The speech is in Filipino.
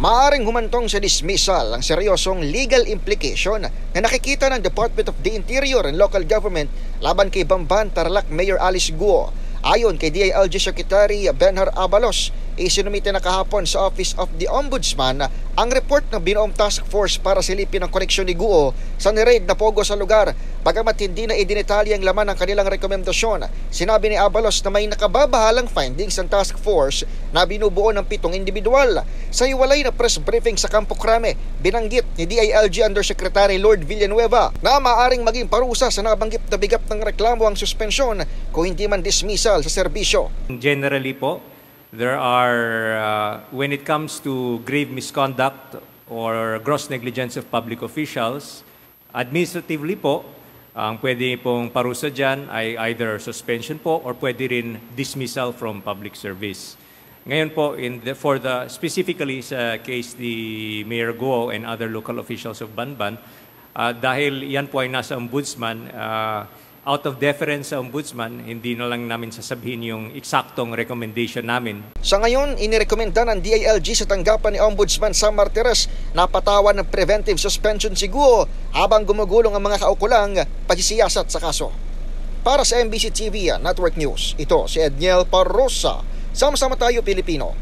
Maaring humantong sa dismissal ang seryosong legal implication na nakikita ng Department of the Interior and Local Government laban kay Bamban Tarlac Mayor Alice Guo. Ayon kay DILG Secretary Benhar Abalos, isinumite na kahapon sa Office of the Ombudsman ang report ng binuong task force para silipin ang koneksyon ni Guo sa nireid na pogo sa lugar. Bagamat hindi na idinetalye ang laman ng kanilang rekomendasyon, sinabi ni Abalos na may nakababahalang findings ng task force na binubuo ng 7 individual. Sa iwalay na press briefing sa Campo Crame, binanggit ni DILG Undersecretary Lord Villanueva na maaring maging parusa sa nabanggit na bigat ng reklamo ang suspensyon kung hindi man dismissal sa serbisyo. Generally po, there are, when it comes to grave misconduct or gross negligence of public officials, administratively po, ang pwede pong parusa dyan ay either suspension po or pwede rin dismissal from public service. Ngayon po, specifically sa case ni Mayor Guo and other local officials of Banban, dahil yan po ay nasa ombudsman, out of deference sa ombudsman, hindi na lang namin sasabihin yung eksaktong recommendation namin. Sa ngayon, inirekomenda ng DILG sa tanggapan ni Ombudsman Sam Martires na patawan ng preventive suspension si Guo habang gumugulong ang mga kaukulang pagsisiyasat sa kaso. Para sa MBC TV Network News, ito si Edniel Parrosa. Sama-sama tayo Pilipino.